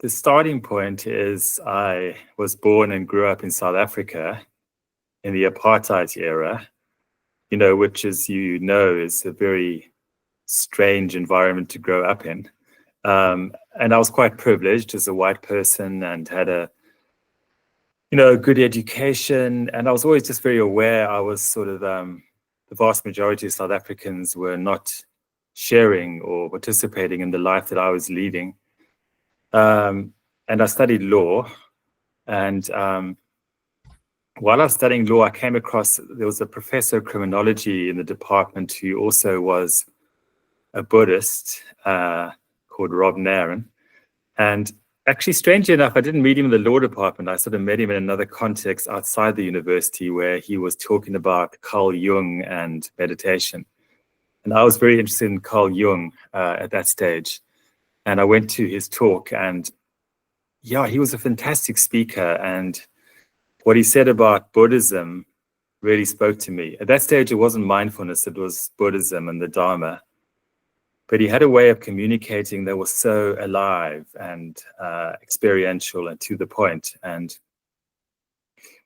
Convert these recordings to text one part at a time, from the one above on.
the starting point is I was born and grew up in South Africa in the Apartheid era, which, as is a very strange environment to grow up in. And I was quite privileged as a white person and had a good education. And I was always just very aware I was sort of, the vast majority of South Africans were not sharing or participating in the life that I was leading. And I studied law. And while I was studying law, I came across, there was a professor of criminology in the department who also was a Buddhist called Rob Nairn. And actually, strangely enough, I didn't meet him in the law department. I sort of met him in another context outside the university where he was talking about Carl Jung and meditation. And I was very interested in Carl Jung at that stage. And I went to his talk, and yeah, he was a fantastic speaker. And what he said about Buddhism really spoke to me. At that stage, it wasn't mindfulness, it was Buddhism and the Dharma. But he had a way of communicating that was so alive and experiential and to the point. And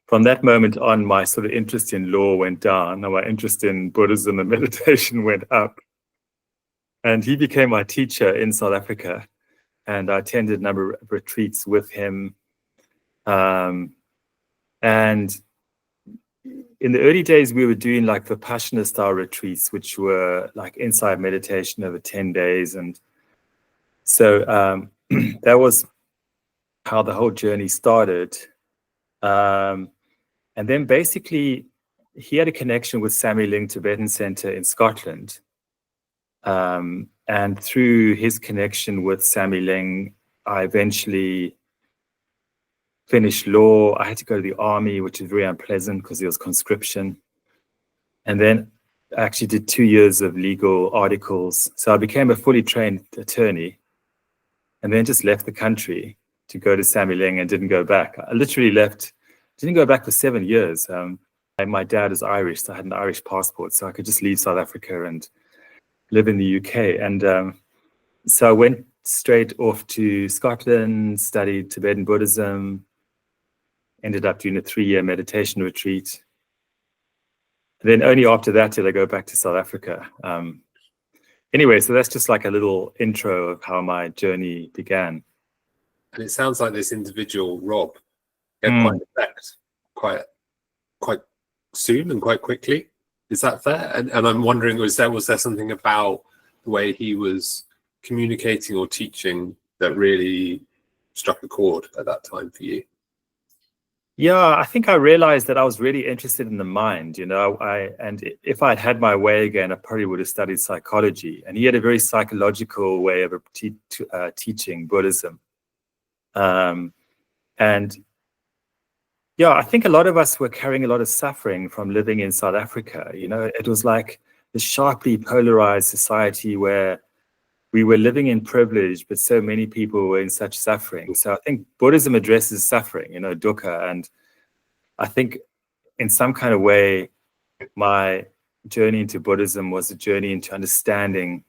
from that moment on, my sort of interest in law went down, and my interest in Buddhism and meditation went up. And he became my teacher in South Africa, and I attended a number of retreats with him. And in the early days, we were doing like Vipassana style retreats, which were like insight meditation over 10 days. And so that was how the whole journey started. And then basically, he had a connection with Sammy Ling Tibetan Center in Scotland. And through his connection with Sammy Ling, I eventually finished law. I had to go to the army, which is very unpleasant because there was conscription. And then I actually did 2 years of legal articles. So I became a fully trained attorney, and then just left the country to go to Sammy Ling and didn't go back. I literally didn't go back for 7 years. And my dad is Irish, so I had an Irish passport, so I could just leave South Africa and live in the UK. And so I went straight off to Scotland, studied Tibetan Buddhism, ended up doing a 3-year meditation retreat. And then only after that did I go back to South Africa. Anyway, so that's just like a little intro of how my journey began. And it sounds like this individual, Rob, had quite an effect quite soon and quite quickly. Is that fair? And I'm wondering, was there something about the way he was communicating or teaching that really struck a chord at that time for you? Yeah, I think I realized that I was really interested in the mind, and if I'd had my way again, I probably would have studied psychology. And he had a very psychological way of teaching Buddhism. And yeah, I think a lot of us were carrying a lot of suffering from living in South Africa. It was like this sharply polarized society where we were living in privilege, but so many people were in such suffering. So I think Buddhism addresses suffering, dukkha. And I think in some kind of way, my journey into Buddhism was a journey into understanding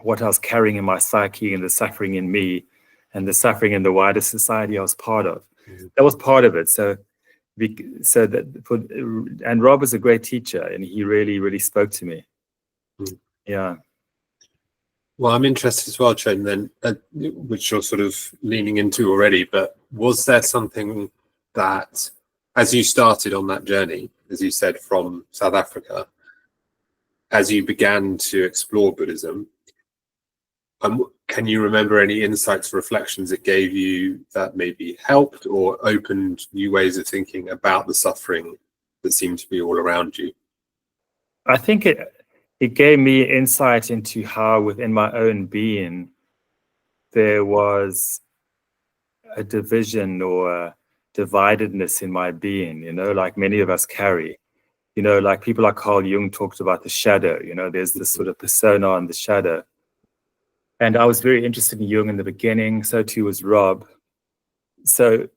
what I was carrying in my psyche and the suffering in me and the suffering in the wider society I was part of. That was part of it. And Rob was a great teacher, and he really, really spoke to me. Yeah. Well, I'm interested as well, Choden, then, which you're sort of leaning into already, but was there something that, as you started on that journey, as you said, from South Africa, as you began to explore Buddhism, can you remember any insights or reflections it gave you that maybe helped or opened new ways of thinking about the suffering that seemed to be all around you? I think it gave me insight into how within my own being there was a division or a dividedness in my being, like many of us carry. Like people like Carl Jung talked about the shadow, there's this sort of persona on the shadow. And I was very interested in Jung in the beginning, so too was Rob. So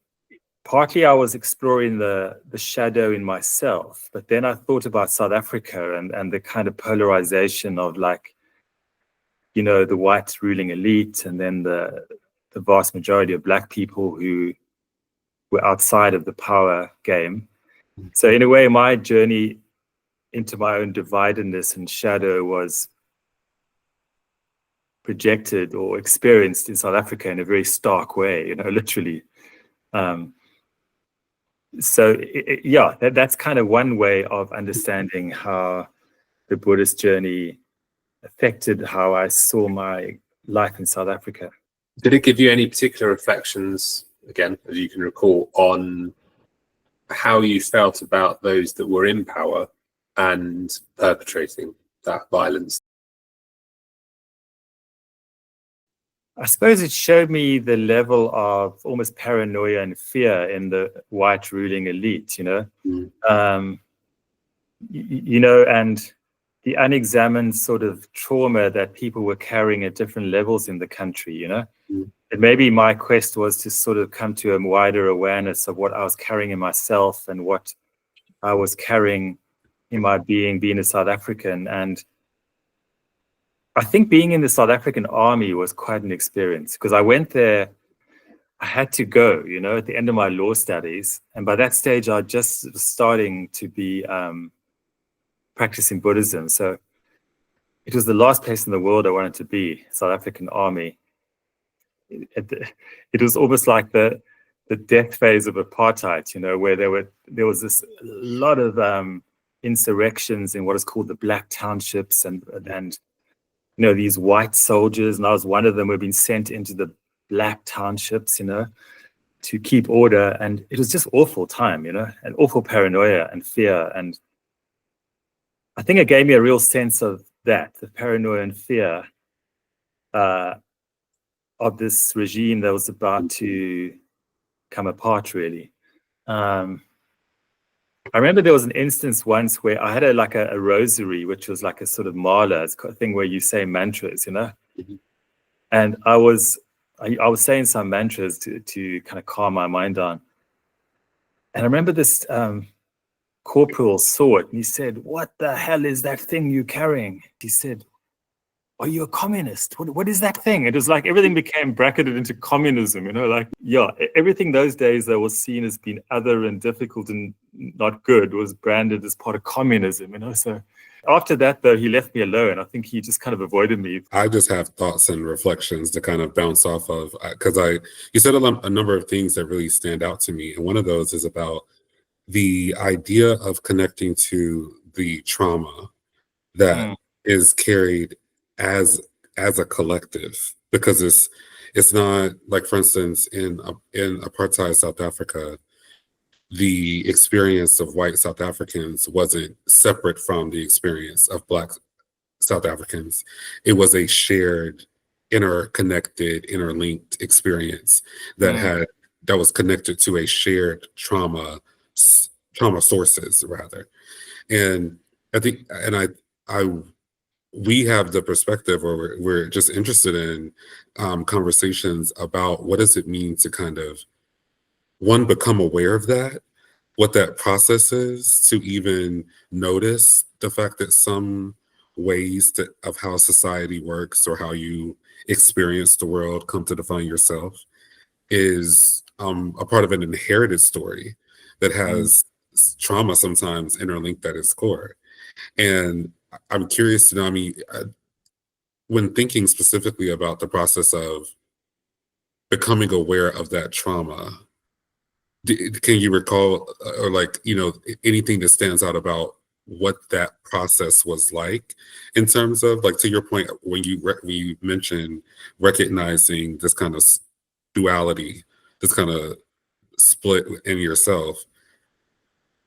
partly I was exploring the shadow in myself, but then I thought about South Africa and the kind of polarization of the white ruling elite, and then the the vast majority of Black people who were outside of the power game. So in a way, my journey into my own dividedness and shadow was projected or experienced in South Africa in a very stark way, literally. That's kind of one way of understanding how the Buddhist journey affected how I saw my life in South Africa. Did it give you any particular reflections, again, as you can recall, on how you felt about those that were in power and perpetrating that violence? I suppose it showed me the level of almost paranoia and fear in the white ruling elite, and the unexamined sort of trauma that people were carrying at different levels in the country, And maybe my quest was to sort of come to a wider awareness of what I was carrying in myself and what I was carrying in my being a South African. And I think being in the South African army was quite an experience, because I went there, I had to go, at the end of my law studies. And by that stage, I just was starting to be practicing Buddhism. So it was the last place in the world I wanted to be, South African army. It was almost like the death phase of apartheid, where there was this lot of insurrections in what is called the Black Townships and these white soldiers, and I was one of them, who had been sent into the Black Townships, to keep order. And it was just awful time, and awful paranoia and fear. And I think it gave me a real sense of that, the paranoia and fear of this regime that was about to come apart, really. I remember there was an instance once where I had a rosary, which was like a sort of mala, it's a thing where you say mantras, Mm-hmm. And I was saying some mantras to kind of calm my mind down. And I remember this corporal saw it, and he said, "What the hell is that thing you're carrying?" He said, "Are you a communist? What is that thing?" It was like everything became bracketed into communism, everything those days that was seen as being other and difficult and not good was branded as part of communism, So after that, though, he left me alone. I think he just kind of avoided me. I just have thoughts and reflections to kind of bounce off of, because you said a number of things that really stand out to me. And one of those is about the idea of connecting to the trauma that is carried as a collective, because it's not like, for instance, in apartheid South Africa, the experience of white South Africans wasn't separate from the experience of Black South Africans. It was a shared, interconnected, interlinked experience that was connected to a shared trauma sources, rather. And I think, we have the perspective, or we're just interested in conversations about what does it mean to kind of, one, become aware of that, what that process is, to even notice the fact that some ways of how society works, or how you experience the world, come to define yourself, is a part of an inherited story that has trauma sometimes interlinked at its core. And I'm curious to know, when thinking specifically about the process of becoming aware of that trauma, can you recall, or anything that stands out about what that process was like, in terms of, like, to your point, when you mentioned recognizing this kind of duality, this kind of split in yourself?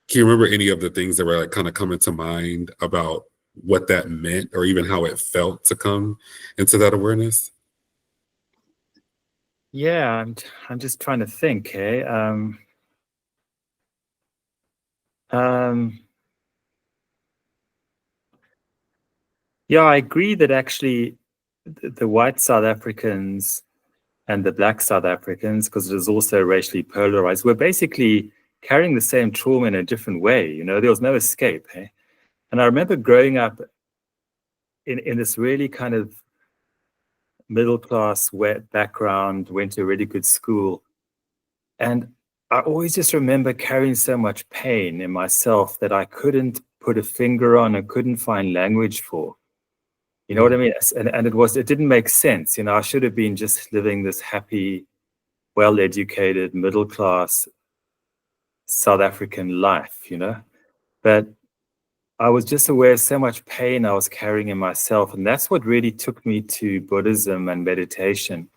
Can you remember any of the things that were kind of coming to mind about what that meant, or even how it felt to come into that awareness? Yeah, I'm just trying to think. Yeah, I agree that actually the white South Africans and the Black South Africans, because it is also racially polarized, were basically carrying the same trauma in a different way. There was no escape. And I remember growing up in this really kind of middle class background, went to a really good school. And I always just remember carrying so much pain in myself that I couldn't put a finger on and couldn't find language for. You know what I mean? And it didn't make sense. You know, I should have been just living this happy, well-educated, middle-class South African life, you know? But I was just aware of so much pain I was carrying in myself. And that's what really took me to Buddhism and meditation,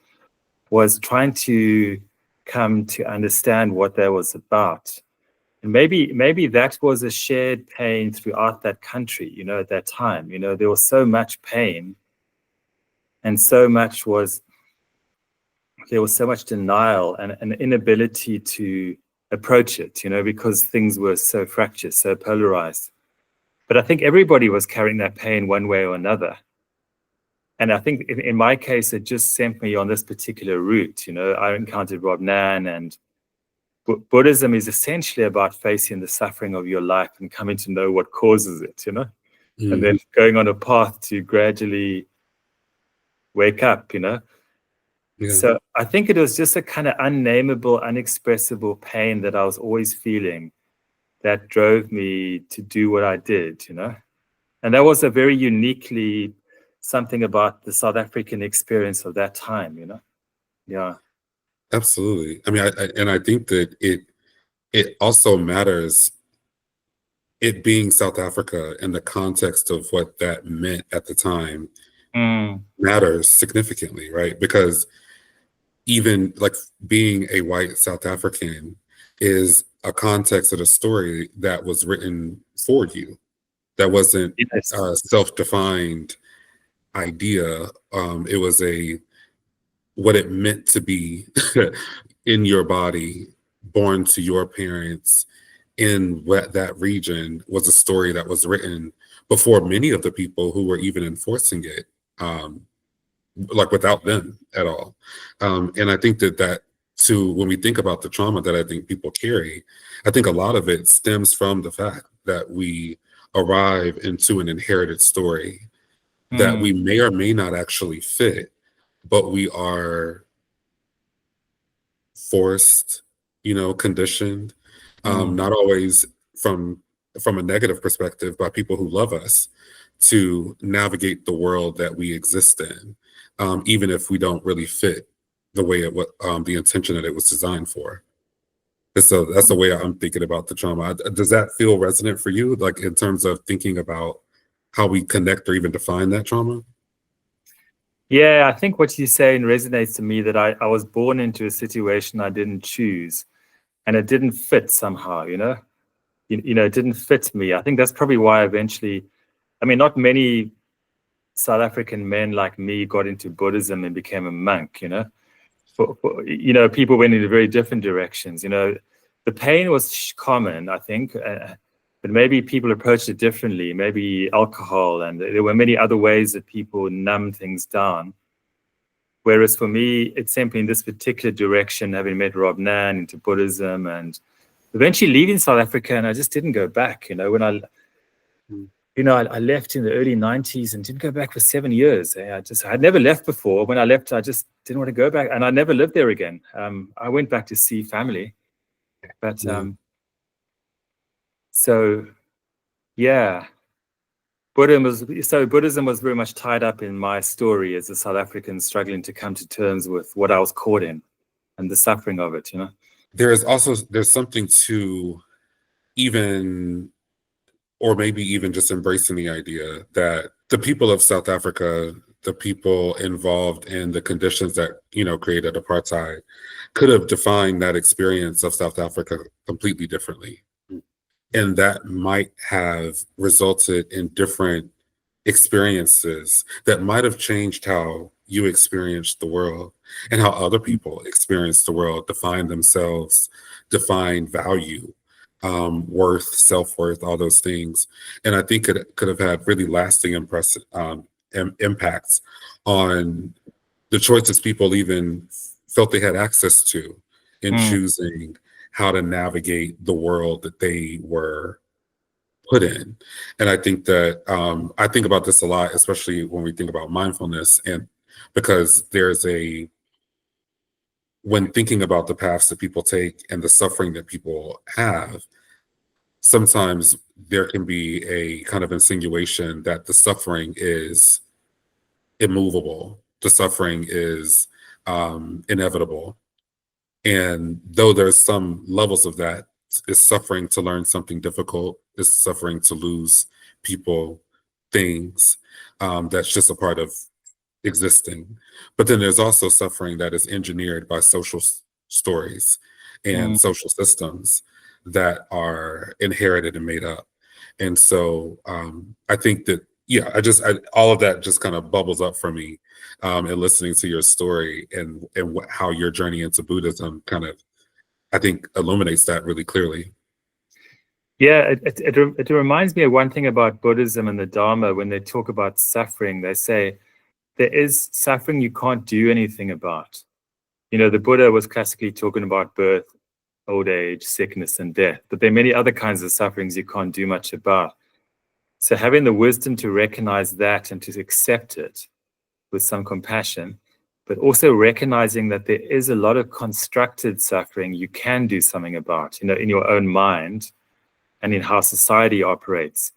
was trying to come to understand what that was about. And maybe that was a shared pain throughout that country, you know, at that time. You know, there was so much pain, and there was so much denial and an inability to approach it, you know, because things were so fractured, so polarized. But I think everybody was carrying that pain one way or another. And I think in my case, it just sent me on this particular route. You know, I encountered Rob Nan, and Buddhism is essentially about facing the suffering of your life and coming to know what causes it, you know, and then going on a path to gradually wake up, you know. Yeah. So I think it was just a kind of unnameable, unexpressible pain that I was always feeling that drove me to do what I did, you know. And that was a very uniquely something about the South African experience of that time, you know. Yeah. Absolutely. I mean, I think that it also matters, it being South Africa and the context of what that meant at the time matters significantly, right? Because even like being a white South African is a context of a story that was written for you. That wasn't a self-defined idea. It was what it meant to be in your body, born to your parents in that region, was a story that was written before many of the people who were even enforcing it, like without them at all. And I think that too, when we think about the trauma that I think people carry, I think a lot of it stems from the fact that we arrive into an inherited story that we may or may not actually fit, but we are forced, you know, conditioned, not always from a negative perspective, by people who love us, to navigate the world that we exist in, even if we don't really fit the way the intention that it was designed for. So that's the way I'm thinking about the trauma. Does that feel resonant for you, like in terms of thinking about how we connect or even define that trauma? Yeah, I think what you're saying resonates to me, that I was born into a situation I didn't choose, and it didn't fit somehow, you know? You know, it didn't fit me. I think that's probably why eventually, I mean, not many South African men like me got into Buddhism and became a monk, you know? You know, people went in very different directions, you know? The pain was common, I think, but maybe people approached it differently, maybe alcohol, and there were many other ways that people numb things down. Whereas for me, it's simply in this particular direction, having met Rob Nan, into Buddhism, and eventually leaving South Africa, and I just didn't go back. You know, when I left in the early 90s and didn't go back for 7 years. I'd never left before. When I left, I just didn't want to go back, and I never lived there again. I went back to see family, but so yeah. Buddhism was very much tied up in my story as a South African struggling to come to terms with what I was caught in and the suffering of it, you know. There's something to even, or maybe even just embracing the idea that the people of South Africa, the people involved in the conditions that, you know, created apartheid, could have defined that experience of South Africa completely differently. And that might have resulted in different experiences that might have changed how you experienced the world and how other people experience the world, define themselves, define value, worth, self-worth, all those things. And I think it could have had really lasting impacts on the choices people even felt they had access to in choosing how to navigate the world that they were put in. And I think that I think about this a lot, especially when we think about mindfulness. And because when thinking about the paths that people take and the suffering that people have, sometimes there can be a kind of insinuation that the suffering is immovable, the suffering is inevitable. And though there's some levels of that, is suffering to learn something difficult, is suffering to lose people, things, that's just a part of existing. But then there's also suffering that is engineered by social stories and social systems that are inherited and made up. And so I think that, all of that just kind of bubbles up for me in listening to your story and how your journey into Buddhism kind of, I think, illuminates that really clearly. Yeah, it reminds me of one thing about Buddhism and the Dharma. When they talk about suffering, they say there is suffering you can't do anything about. You know, the Buddha was classically talking about birth, old age, sickness, and death, but there are many other kinds of sufferings you can't do much about. So having the wisdom to recognize that and to accept it with some compassion, but also recognizing that there is a lot of constructed suffering you can do something about, you know, in your own mind and in how society operates.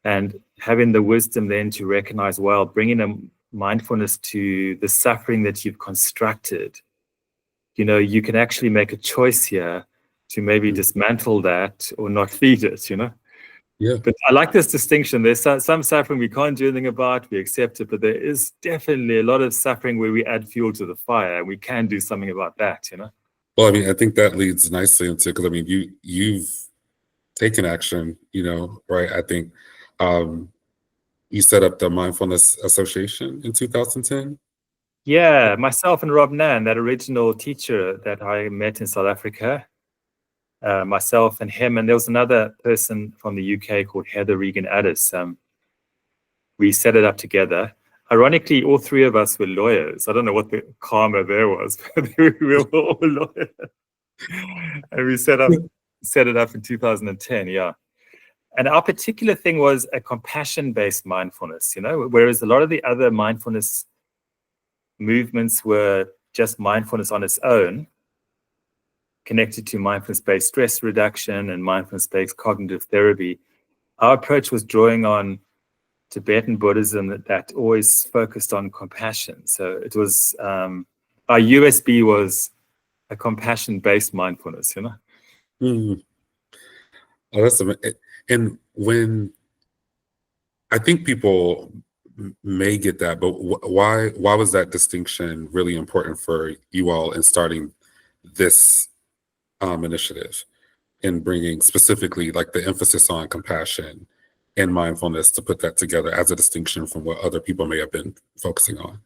And having the wisdom then to recognize, well, bringing a mindfulness to the suffering that you've constructed, you know, you can actually make a choice here to maybe dismantle that or not feed it, you know? Yeah. But I like this distinction. There's some suffering we can't do anything about, we accept it, but there is definitely a lot of suffering where we add fuel to the fire, and we can do something about that, you know? Well, I mean, I think that leads nicely into, because I mean, you've taken action, you know, right? I think you set up the Mindfulness Association in 2010. Yeah, myself and Rob Nan, that original teacher that I met in South Africa, myself and him, and there was another person from the UK called Heather Regan Addis. We set it up together. Ironically, all three of us were lawyers. I don't know what the karma there was, but we were all lawyers. And we set it up in 2010, yeah. And our particular thing was a compassion-based mindfulness, you know, whereas a lot of the other mindfulness movements were just mindfulness on its own, connected to mindfulness-based stress reduction and mindfulness-based cognitive therapy. Our approach was drawing on Tibetan Buddhism that always focused on compassion. So it was, our USB was a compassion-based mindfulness, you know? Mm. Oh, that's amazing. And when I think people may get that, but why was that distinction really important for you all in starting this initiative and bringing specifically like the emphasis on compassion and mindfulness, to put that together as a distinction from what other people may have been focusing on?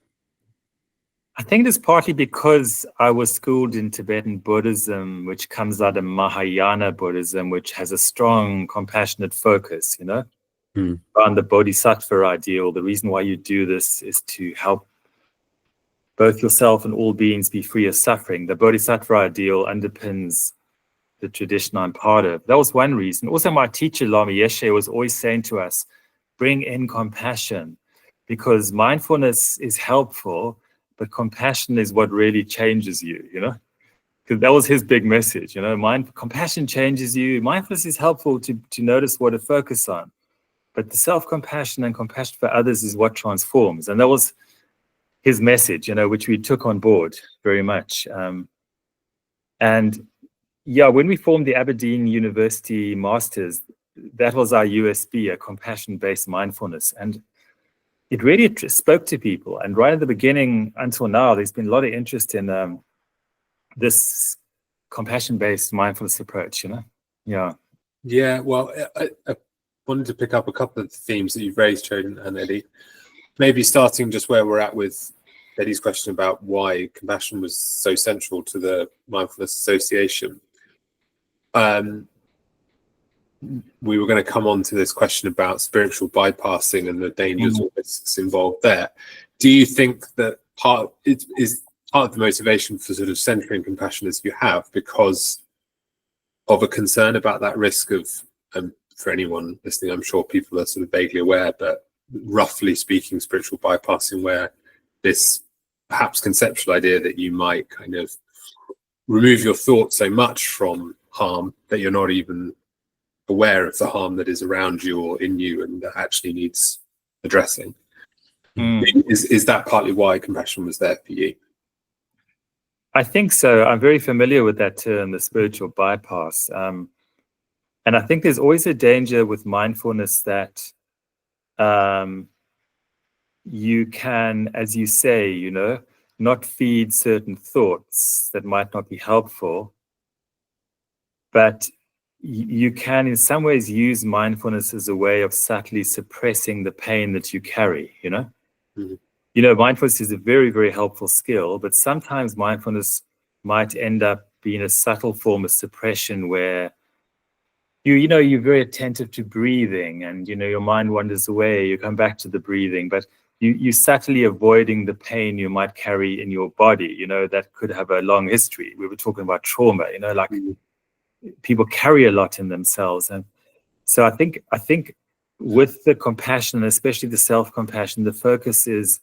I think it's partly because I was schooled in Tibetan Buddhism, which comes out of Mahayana Buddhism, which has a strong compassionate focus, you know, on the bodhisattva ideal. The reason why you do this is to help both yourself and all beings be free of suffering. The bodhisattva ideal underpins the tradition I'm part of. That was one reason. Also, my teacher, Lama Yeshe, was always saying to us, bring in compassion, because mindfulness is helpful, but compassion is what really changes you, you know? Because that was his big message, you know, compassion changes you. Mindfulness is helpful to notice what to focus on, but the self-compassion and compassion for others is what transforms. And that was his message, you know, which we took on board very much. And yeah, when we formed the Aberdeen University Masters, that was our USB, a compassion-based mindfulness. And it really spoke to people. And right at the beginning until now, there's been a lot of interest in this compassion-based mindfulness approach, you know? Yeah. Yeah, well, I wanted to pick up a couple of the themes that you've raised, Choden and Eddie. Maybe starting just where we're at with Eddie's question about why compassion was so central to the Mindfulness Association. We were going to come on to this question about spiritual bypassing and the dangers or risks involved there. Do you think that part of the motivation for sort of centering compassion as you have because of a concern about that risk of, for anyone listening, I'm sure people are sort of vaguely aware, but roughly speaking, spiritual bypassing, where this perhaps conceptual idea that you might kind of remove your thoughts so much from harm that you're not even aware of the harm that is around you or in you and that actually needs addressing. Is that partly why compassion was there for you? I think so. I'm very familiar with that term, the spiritual bypass. And I think there's always a danger with mindfulness that you can, as you say, not feed certain thoughts that might not be helpful, but you can in some ways use mindfulness as a way of subtly suppressing the pain that you carry, mindfulness is a very, very helpful skill, but sometimes mindfulness might end up being a subtle form of suppression where you're very attentive to breathing and, your mind wanders away, you come back to the breathing, but you're subtly avoiding the pain you might carry in your body, that could have a long history. We were talking about trauma, people carry a lot in themselves. And so I think with the compassion, especially the self-compassion, the focus is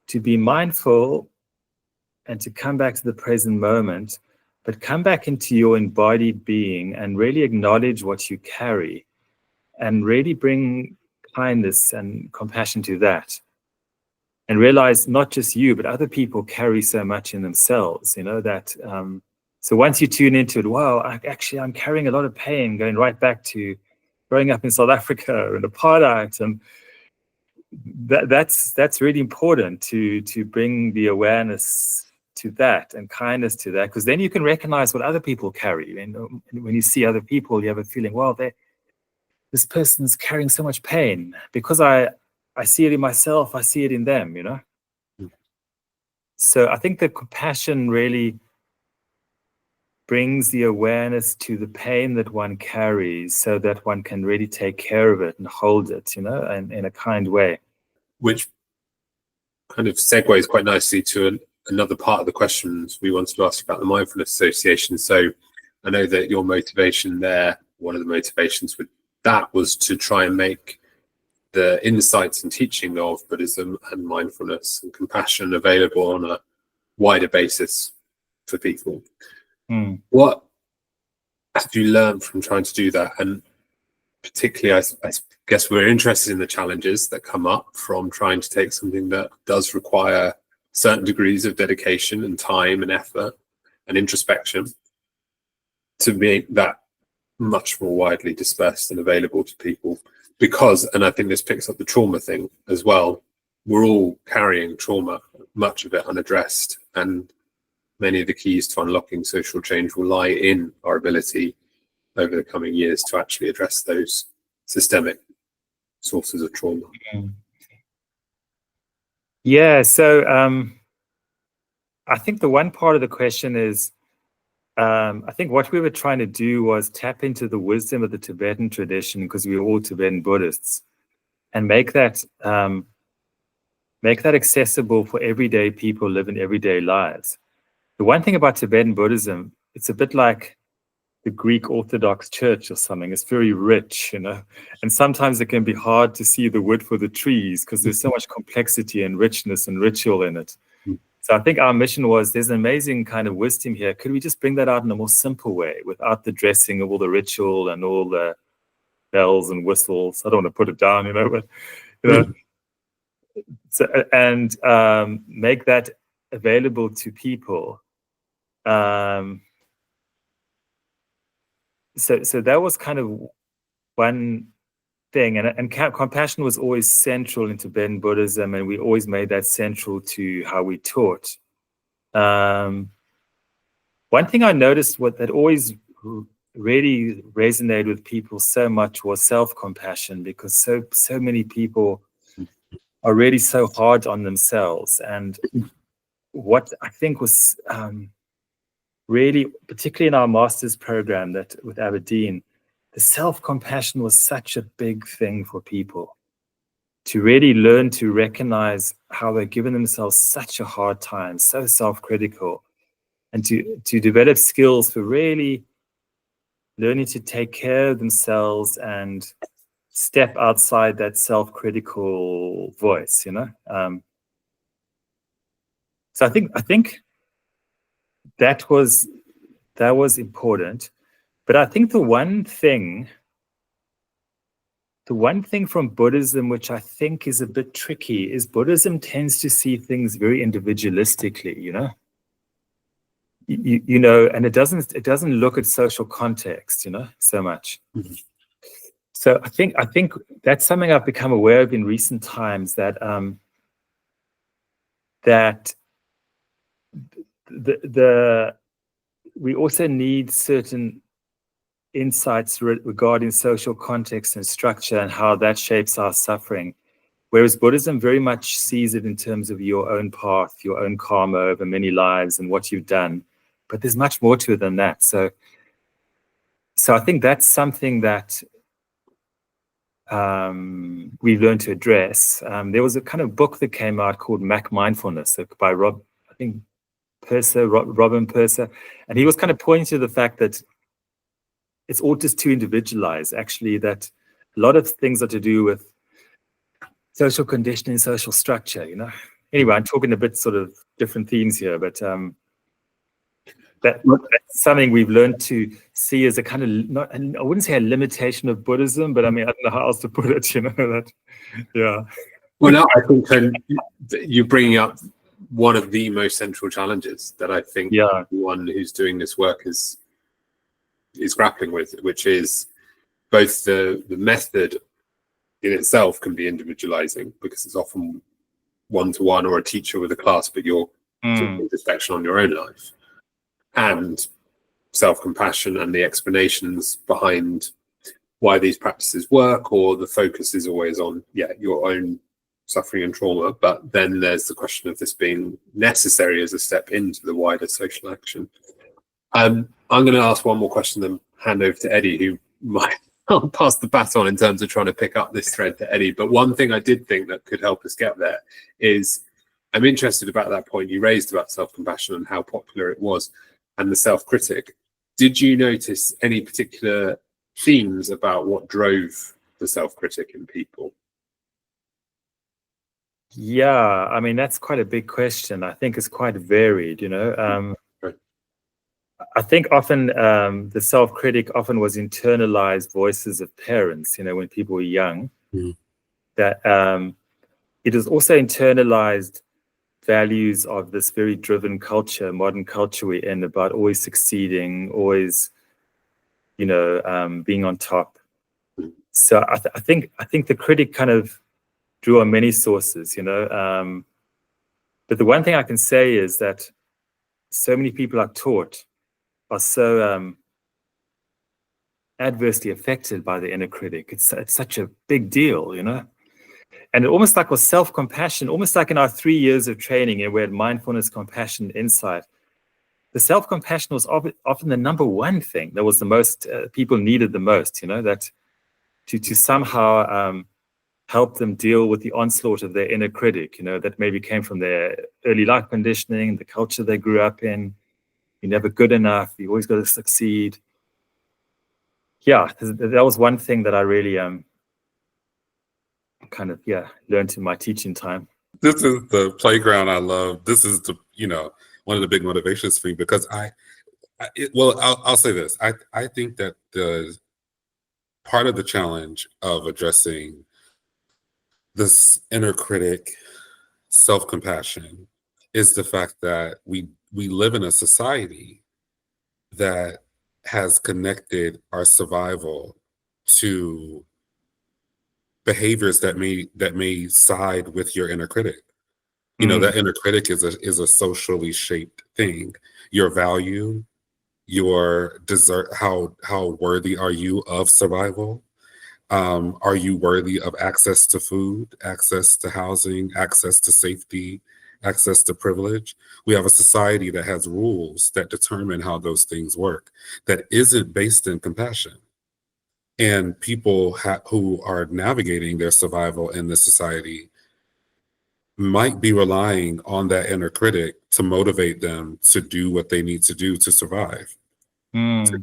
to be mindful and to come back to the present moment, but come back into your embodied being and really acknowledge what you carry and really bring kindness and compassion to that. And realize not just you, but other people carry so much in themselves, that. So once you tune into it, wow, I'm carrying a lot of pain going right back to growing up in South Africa and apartheid. And that's really important to bring the awareness to that and kindness to that, because then you can recognize what other people carry. And when you see other people, you have a feeling, well, this person's carrying so much pain because I see it in myself, I see it in them, So I think the compassion really brings the awareness to the pain that one carries so that one can really take care of it and hold it, and in a kind way. Which kind of segues quite nicely to another part of the questions we wanted to ask about the Mindfulness Association. So I know that your motivation there, one of the motivations with that was to try and make the insights and teaching of Buddhism and mindfulness and compassion available on a wider basis for people. What have you learned from trying to do that? And particularly, I guess we're interested in the challenges that come up from trying to take something that does require certain degrees of dedication and time and effort and introspection to make that much more widely dispersed and available to people. Because, and I think this picks up the trauma thing as well, we're all carrying trauma, much of it unaddressed, and many of the keys to unlocking social change will lie in our ability over the coming years to actually address those systemic sources of trauma. Yeah, so I think the one part of the question is, I think what we were trying to do was tap into the wisdom of the Tibetan tradition, because we were all Tibetan Buddhists, and make that accessible for everyday people living everyday lives. The one thing about Tibetan Buddhism, it's a bit like the Greek Orthodox Church or something. It's very rich, and sometimes it can be hard to see the wood for the trees because there's so much complexity and richness and ritual in it. So I think our mission was, there's an amazing kind of wisdom here. Could we just bring that out in a more simple way without the dressing of all the ritual and all the bells and whistles? I don't want to put it down, but so, and make that available to people. So that was kind of one thing, and compassion was always central in Tibetan Buddhism, and we always made that central to how we taught. One thing I noticed that always really resonated with people so much was self-compassion, because so many people are really so hard on themselves. And what I think was really, particularly in our master's program that with Aberdeen, the self-compassion was such a big thing for people to really learn to recognize how they're giving themselves such a hard time, so self-critical, and to develop skills for really learning to take care of themselves and step outside that self-critical voice, So I think that was important. But I think the one thing from Buddhism, which I think is a bit tricky, is Buddhism tends to see things very individualistically, and it doesn't look at social context, so much. Mm-hmm. So I think that's something I've become aware of in recent times, that we also need certain insights regarding social context and structure and how that shapes our suffering. Whereas Buddhism very much sees it in terms of your own path, your own karma over many lives and what you've done. But there's much more to it than that. So I think that's something that we've learned to address. There was a kind of book that came out called Mindfulness by Robin Purser, and he was kind of pointing to the fact that it's all just too individualized, actually, that a lot of things are to do with social conditioning, social structure, Anyway, I'm talking a bit sort of different themes here, but that's something we've learned to see as a kind of, I wouldn't say a limitation of Buddhism, but I mean, I don't know how else to put it, that, yeah. Well, no, I think you're bringing up one of the most central challenges that I think everyone who's doing this work is grappling with, which is both the method in itself can be individualizing because it's often one-to-one or a teacher with a class, but you're taking reflection on your own life, and self-compassion and the explanations behind why these practices work, or the focus is always on your own suffering and trauma. But then there's the question of this being necessary as a step into the wider social action. I'm going to ask one more question, then hand over to Eddie, who might pass the baton in terms of trying to pick up this thread to Eddie. But one thing I did think that could help us get there is, I'm interested about that point you raised about self-compassion and how popular it was, and the self-critic. Did you notice any particular themes about what drove the self-critic in people? Yeah, I mean, that's quite a big question. I think it's quite varied, I think often the self-critic often was internalized voices of parents, when people were young. That it was also internalized values of this very driven culture, modern culture we're in, about always succeeding, always, being on top. So I think the critic kind of drew on many sources, but the one thing I can say is that so many people are taught are so adversely affected by the inner critic. It's such a big deal, And it almost like was self-compassion, almost like in our 3 years of training, and we had mindfulness, compassion, insight. The self-compassion was often the number one thing that was the most people needed the most, that to somehow help them deal with the onslaught of their inner critic, that maybe came from their early life conditioning, the culture they grew up in. You're never good enough. You always got to succeed. Yeah, that was one thing that I really kind of learned in my teaching time. This is the playground I love. This is the one of the big motivations for me, because I'll say this. I think that the part of the challenge of addressing this inner critic, self-compassion, is the fact that we live in a society that has connected our survival to behaviors that may side with your inner critic. That inner critic is a socially shaped thing. Your value, your desert, how worthy are you of survival? Are you worthy of access to food, access to housing, access to safety, access to privilege? We have a society that has rules that determine how those things work, that isn't based in compassion. And people who are navigating their survival in this society might be relying on that inner critic to motivate them to do what they need to do to survive, to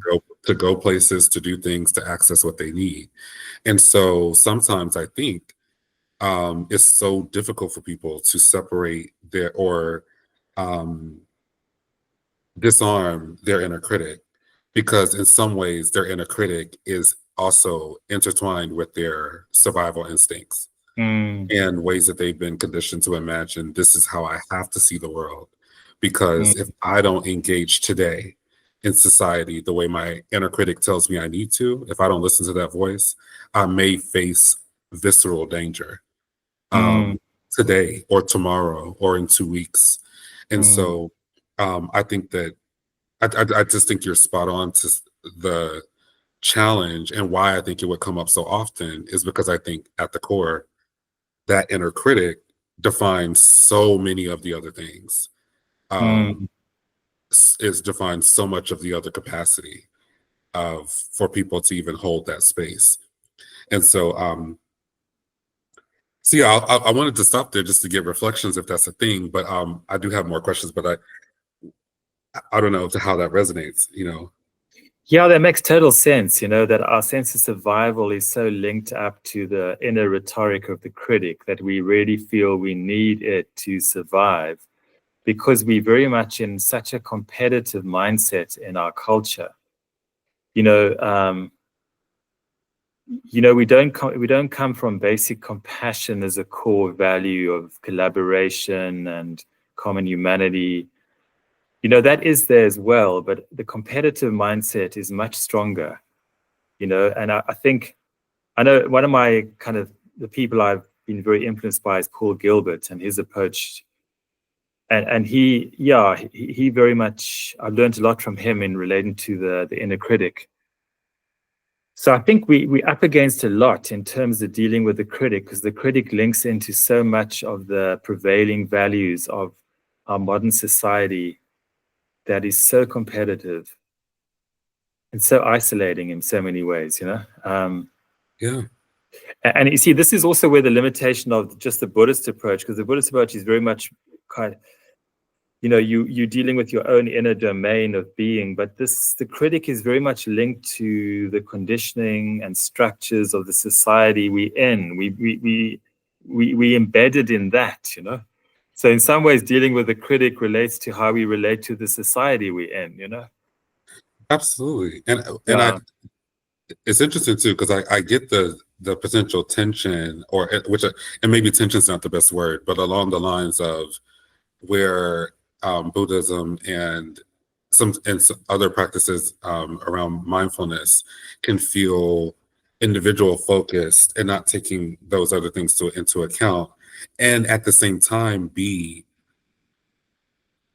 go places, to do things, to access what they need. And so sometimes I think it's so difficult for people to separate um, disarm their inner critic, because in some ways their inner critic is also intertwined with their survival instincts Mm, and ways that they've been conditioned to imagine this is how I have to see the world. Because if mm, I don't engage today in society the way my inner critic tells me I need to, if I don't listen to that voice, I may face visceral danger mm, today or tomorrow or in 2 weeks. And mm, so I think that I just think you're spot on to the challenge, and why I think it would come up so often is because I think at the core, that inner critic defines so many of the other things. mm, Is defines so much of the other capacity of for people to even hold that space. And so, so yeah, I wanted to stop there just to get reflections if that's a thing, but I do have more questions, but I don't know to how that resonates, you know. Yeah, that makes total sense, that our sense of survival is so linked up to the inner rhetoric of the critic that we really feel we need it to survive, because we're very much in such a competitive mindset in our culture. You know, um, we don't come from basic compassion as a core value of collaboration and common humanity. That is there as well, but the competitive mindset is much stronger. And I think I know one of my kind of the people I've been very influenced by is Paul Gilbert and his approach. And he very much, I've learned a lot from him in relating to the inner critic. So I think we're up against a lot in terms of dealing with the critic, because the critic links into so much of the prevailing values of our modern society that is so competitive and so isolating in so many ways. Yeah, And you see, this is also where the limitation of just the Buddhist approach, because the Buddhist approach is very much kind of, you're dealing with your own inner domain of being, but the critic is very much linked to the conditioning and structures of the society we're in. We embedded in that. So in some ways, dealing with the critic relates to how we relate to the society we're in. absolutely. And I Yeah. it's interesting too, because I get the potential tension, or and maybe tension's not the best word, but along the lines of where Buddhism and some other practices around mindfulness can feel individual focused and not taking those other things into account, and at the same time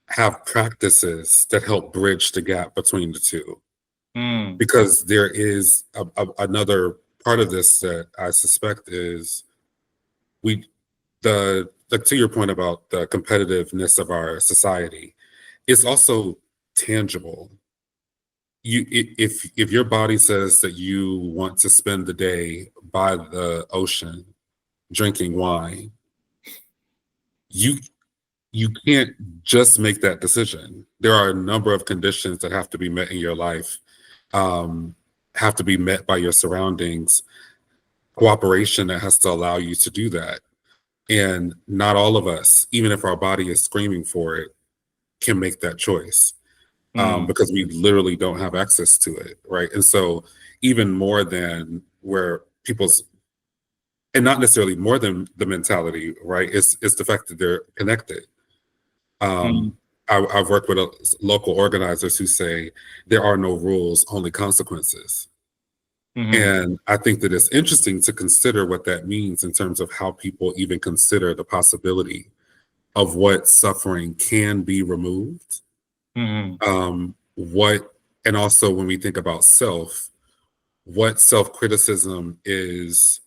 have practices that help bridge the gap between the two. Mm, Because there is another part of this that I suspect is we the to your point about the competitiveness of our society, it's also tangible. If your body says that you want to spend the day by the ocean drinking wine, you you can't just make that decision. There are a number of conditions that have to be met in your life, um, have to be met by your surroundings, cooperation that has to allow you to do that. And not all of us, even if our body is screaming for it, can make that choice, mm, because we literally don't have access to it, right? And so, even more than where people's, and not necessarily more than the mentality, right? It's the fact that they're connected. mm, Um, I've worked with local organizers who say there are no rules, only consequences. mhm, And I think that it's interesting to consider what that means in terms of how people even consider the possibility of what suffering can be removed. mhm, What, and also when we think about self, what self criticism is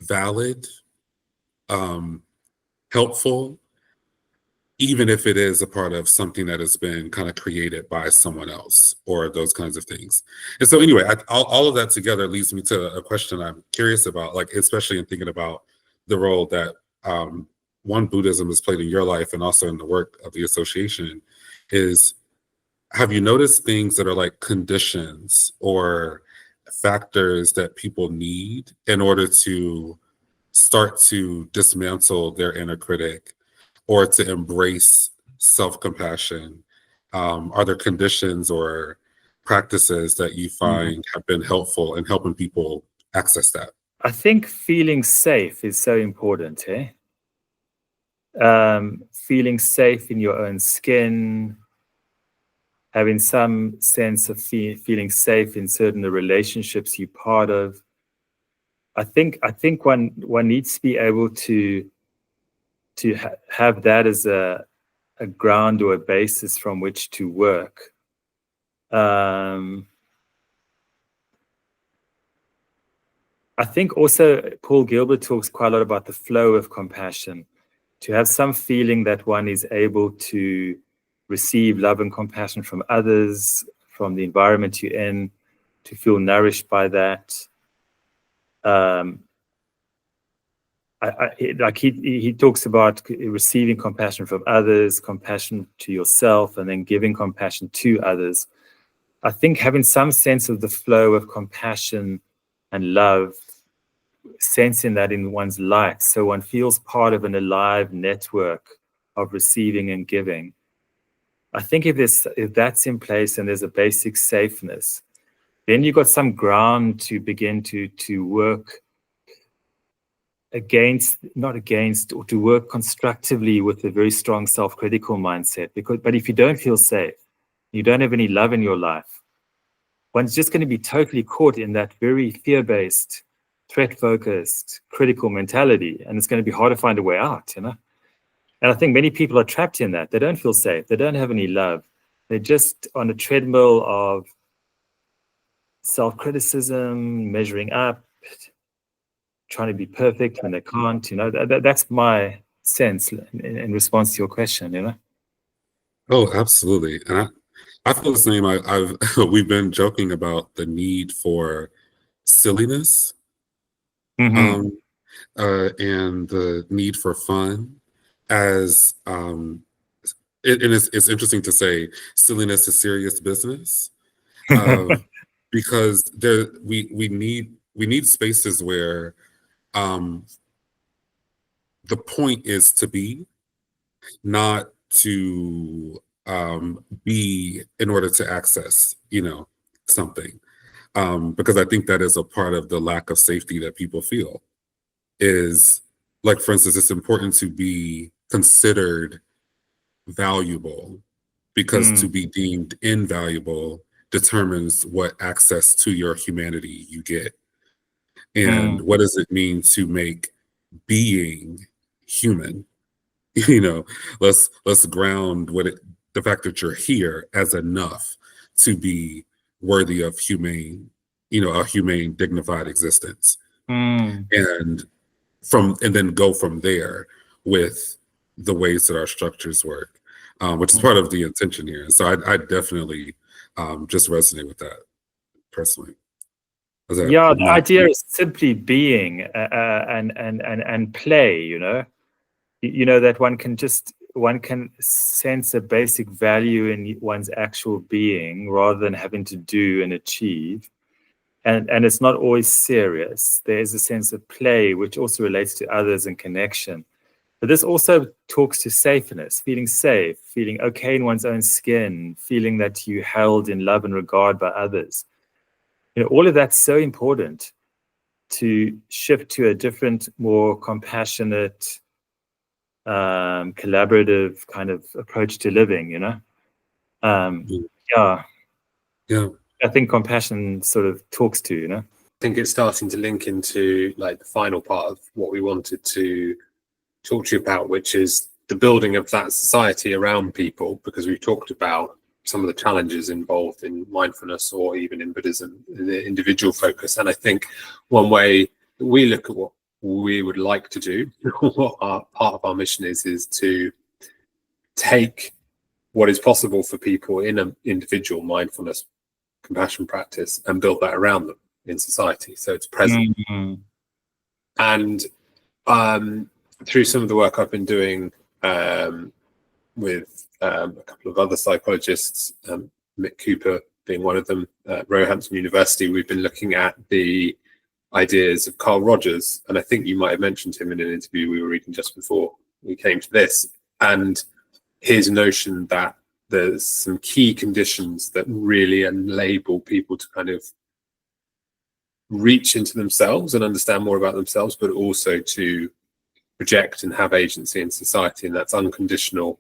valid, um, helpful, even if it is a part of something that has been kind of created by someone else, or those kinds of things. And so anyway, all of that together leads me to a question I'm curious about, like especially in thinking about the role that one, Buddhism has played in your life and also in the work of the association, is have you noticed things that are like conditions or factors that people need in order to start to dismantle their inner critic, or to embrace self-compassion? Are there conditions or practices that you find have been helpful in helping people access that? I think feeling safe is so important, eh? Feeling safe in your own skin, having some sense of feeling safe in certain relationships you're part of. I think one needs to be able to have that as a ground or a basis from which to work. I think also Paul Gilbert talks quite a lot about the flow of compassion, to have some feeling that one is able to receive love and compassion from others, from the environment you're in, to feel nourished by that. He talks about receiving compassion from others, compassion to yourself, and then giving compassion to others. I think having some sense of the flow of compassion and love, sensing that in one's life, so one feels part of an alive network of receiving and giving. I think if that's in place and there's a basic safeness, then you've got some ground to begin to work not against, or to work constructively with a very strong self-critical mindset. But if you don't feel safe, you don't have any love in your life, one's just going to be totally caught in that very fear-based, threat-focused, critical mentality, and it's going to be hard to find a way out, And I think many people are trapped in that. They don't feel safe. They don't have any love. They're just on a treadmill of self-criticism, measuring up, trying to be perfect when they can't. That's my sense in response to your question. Oh, absolutely. And I feel the same. I've we've been joking about the need for silliness, Mm-hmm. and the need for fun, as and it's interesting to say silliness is serious business, because we need spaces where the point is to be, not to be in order to access, something. Because I think that is a part of the lack of safety that people feel. Is, like, for instance, it's important to be considered valuable, because to be deemed invaluable determines what access to your humanity you get. And what does it mean to make being human? Let's ground the fact that you're here as enough to be worthy of a humane, dignified existence. And then go from there with the ways that our structures work, which is part of the intention here. So I definitely just resonate with that personally. Yeah, the idea is simply being and play. That one can sense a basic value in one's actual being, rather than having to do and achieve. And it's not always serious. There's a sense of play, which also relates to others and connection. But this also talks to safeness, feeling safe, feeling okay in one's own skin, feeling that you're held in love and regard by others. All of that's so important to shift to a different, more compassionate, collaborative kind of approach to living, Yeah. I think compassion sort of talks to, I think it's starting to link into like the final part of what we wanted to talk to you about, which is the building of that society around people, because we've talked about some of the challenges involved in mindfulness, or even in Buddhism, the individual focus. And I think one way that we look at what we would like to do, what our part of our mission is to take what is possible for people in an individual mindfulness compassion practice and build that around them in society, so it's present. And through some of the work I've been doing with a couple of other psychologists, Mick Cooper being one of them, at Roehampton University, we've been looking at the ideas of Carl Rogers, and I think you might have mentioned him in an interview we were reading just before we came to this. And his notion that there's some key conditions that really enable people to kind of reach into themselves and understand more about themselves, but also to project and have agency in society. And that's unconditional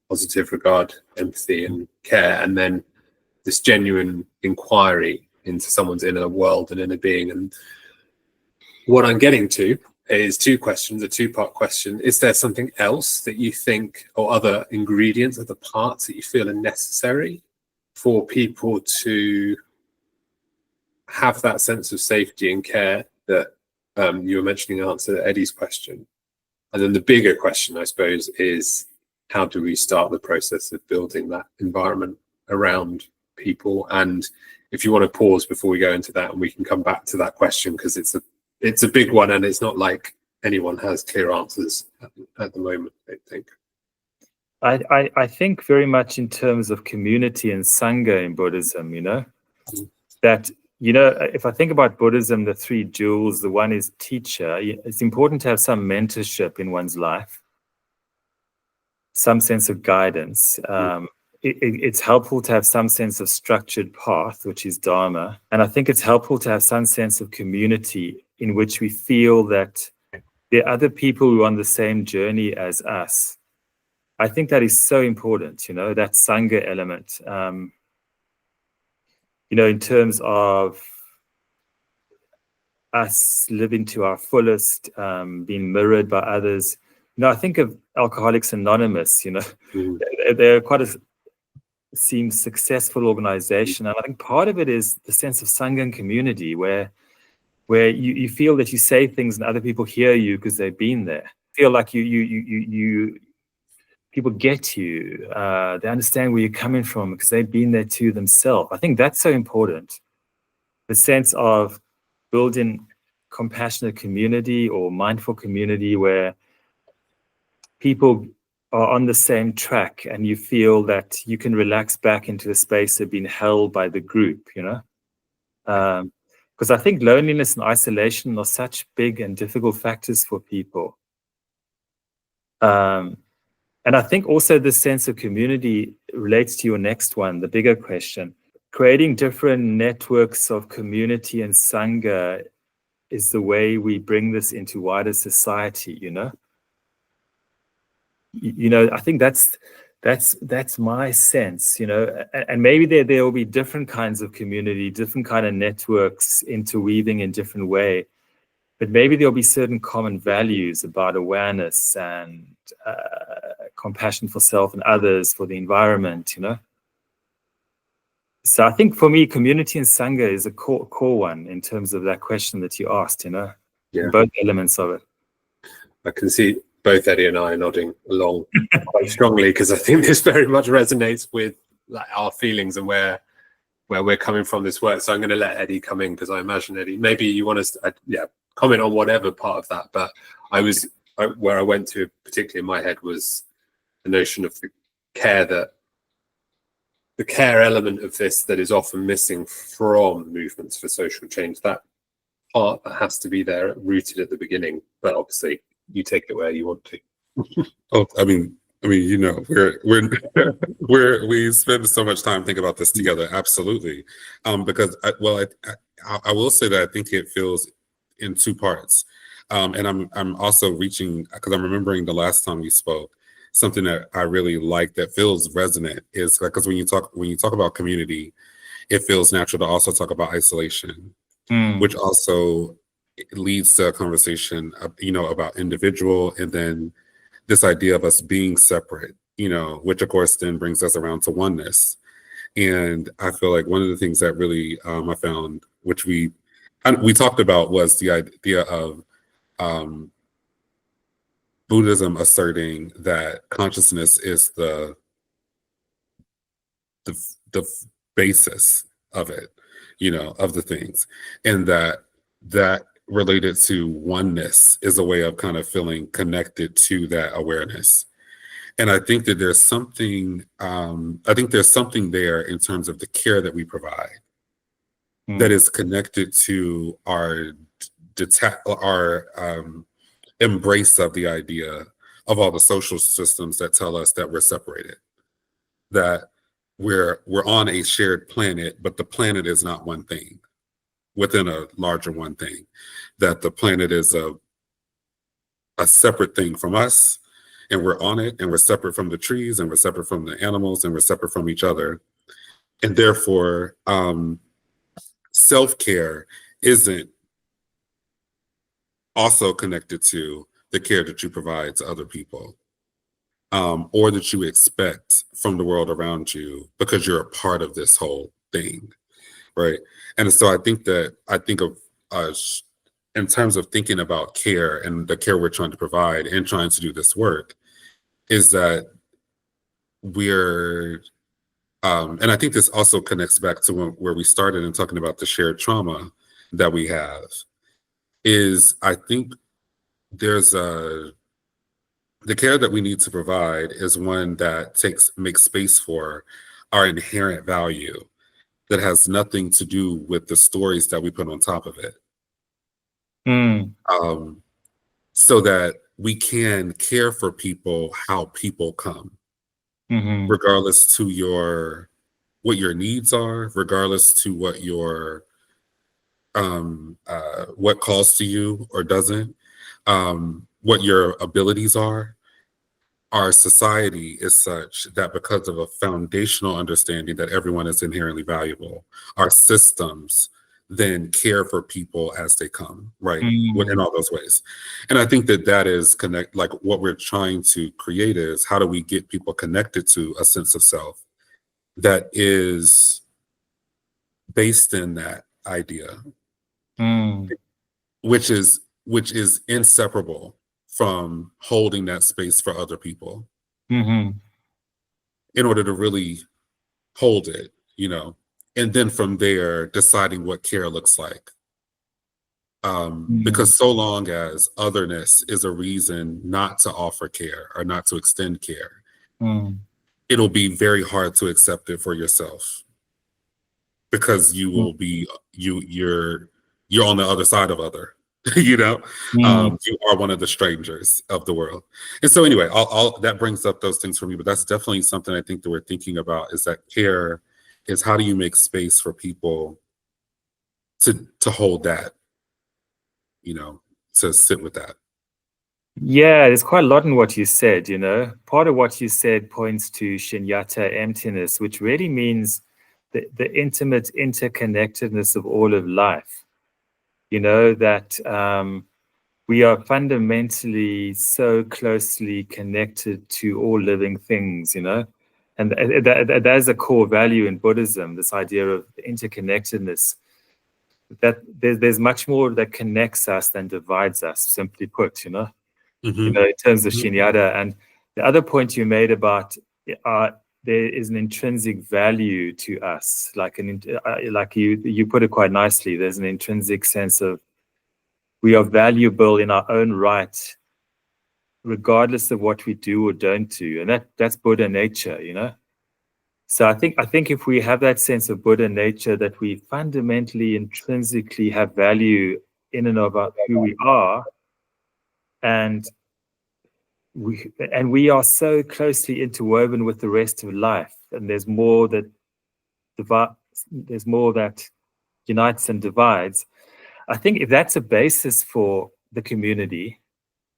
positive regard, empathy, and care. And then this genuine inquiry into someone's inner world and inner being. And what I'm getting to is two questions, a two-part question. Is there something else that you think, or other ingredients, other parts that you feel are necessary for people to have that sense of safety and care that you were mentioning in answer to Eddie's question? And then the bigger question, I suppose, is how do we start the process of building that environment around people? And if you want to pause before we go into that, and we can come back to that question, because it's a big one, and it's not like anyone has clear answers at the moment, I think. I think very much in terms of community and Sangha in Buddhism, that, if I think about Buddhism, the three jewels, the one is teacher. It's important to have some mentorship in one's life, some sense of guidance. It's helpful to have some sense of structured path, which is Dharma. And I think it's helpful to have some sense of community in which we feel that there are other people who are on the same journey as us. I think that is so important, that Sangha element. In terms of us living to our fullest, being mirrored by others. I think of Alcoholics Anonymous, they're quite seems successful organization. And I think part of it is the sense of Sangha and community, where you feel that you say things and other people hear you because they've been there. Feel like you people get you. They understand where you're coming from because they've been there too themselves. I think that's so important. The sense of building compassionate community or mindful community where people are on the same track and you feel that you can relax back into a space of being held by the group, because I think loneliness and isolation are such big and difficult factors for people. And I think also this sense of community relates to your next one, the bigger question. Creating different networks of community and Sangha is the way we bring this into wider society, I think that's my sense, and maybe there will be different kinds of community, different kind of networks interweaving in different way, but maybe there'll be certain common values about awareness and compassion for self and others, for the environment, So I think for me, community and Sangha is a core one in terms of that question that you asked, both elements of it. I can see both Eddie and I are nodding along quite strongly, because I think this very much resonates with our feelings and where we're coming from this work. So I'm going to let Eddie come in, because I imagine, Eddie, maybe you want to comment on whatever part of that. But where I went to, particularly in my head, was the notion of the care element of this that is often missing from movements for social change. That part that has to be there, rooted at the beginning. But obviously, you take it where you want to. Oh, I mean, we spend so much time thinking about this together. Absolutely, because I will say that I think it feels in two parts, and I'm also reaching, because I'm remembering the last time we spoke. Something that I really like that feels resonant is because when you talk about community, it feels natural to also talk about isolation, which also leads to a conversation, about individual, and then this idea of us being separate, which of course then brings us around to oneness. And I feel like one of the things that really I found, which we talked about, was the idea of Buddhism asserting that consciousness is the basis of it, of the things, and that related to oneness is a way of kind of feeling connected to that awareness. And I think that there's something there in terms of the care that we provide that is connected to our embrace of the idea of all the social systems that tell us that we're separated, that we're on a shared planet, but the planet is not one thing within a larger one thing, that the planet is a separate thing from us, and we're on it, and we're separate from the trees, and we're separate from the animals, and we're separate from each other. And therefore, self-care isn't also connected to the care that you provide to other people, or that you expect from the world around you, because you're a part of this whole thing, right? And so I think of us in terms of thinking about care and the care we're trying to provide and trying to do this work, is that we're, and I think this also connects back to where we started in talking about the shared trauma that we have, is I think there's the care that we need to provide is one that makes space for our inherent value, that has nothing to do with the stories that we put on top of it. So that we can care for people how people come, regardless to what your needs are, regardless to what your what calls to you or doesn't, what your abilities are. Our society is such that because of a foundational understanding that everyone is inherently valuable, our systems then care for people as they come, right? In all those ways. And I think that is like what we're trying to create is, how do we get people connected to a sense of self that is based in that idea, which is inseparable from holding that space for other people, in order to really hold it, and then from there deciding what care looks like. Because so long as otherness is a reason not to offer care or not to extend care, it'll be very hard to accept it for yourself, because you will be you're on the other side of other. You are one of the strangers of the world. And so anyway, all that brings up those things for me, but that's definitely something I think that we're thinking about, is that care is, how do you make space for people to hold that, to sit with that. Yeah, there's quite a lot in what you said, Part of what you said points to shunyata, emptiness, which really means the intimate interconnectedness of all of life. That we are fundamentally so closely connected to all living things, and that is a core value in Buddhism, this idea of interconnectedness, that there's much more that connects us than divides us, simply put, in terms of shunyata. And the other point you made about there is an intrinsic value to us, like you put it quite nicely. There's an intrinsic sense of we are valuable in our own right, regardless of what we do or don't do, and that's Buddha nature, So I think if we have that sense of Buddha nature, that we fundamentally, intrinsically have value in and of who we are, and we are so closely interwoven with the rest of life, and there's more that unites and divides. I think if that's a basis for the community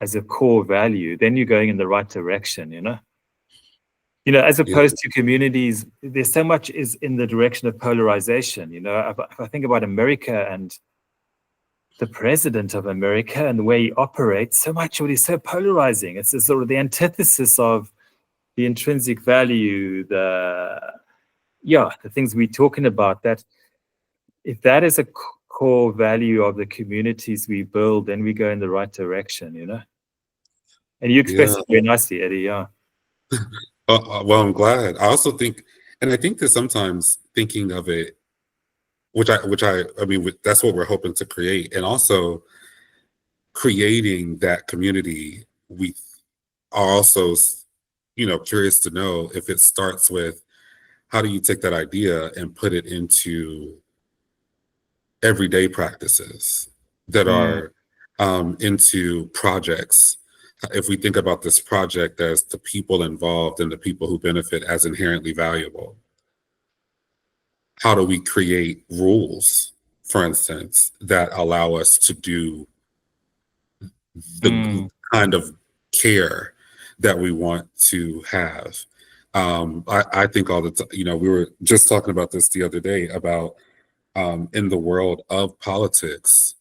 as a core value, then you're going in the right direction, as opposed to communities, there's so much is in the direction of polarization. If I think about America and the president of America and the way he operates, so much of it is so polarizing. It's sort of the antithesis of the intrinsic value, the things we're talking about. That if that is a core value of the communities we build, then we go in the right direction, And you express it very nicely, Eddie. Yeah. Well, I'm glad. I also think, and I think that sometimes thinking of it, which I mean, that's what we're hoping to create, and also creating that community. We are also, curious to know if it starts with, how do you take that idea and put it into everyday practices that are into projects if we think about this project as the people involved and the people who benefit as inherently valuable, how do we create rules, for instance, that allow us to do the kind of care that we want to have? I think all the time, we were just talking about this the other day about in the world of politics,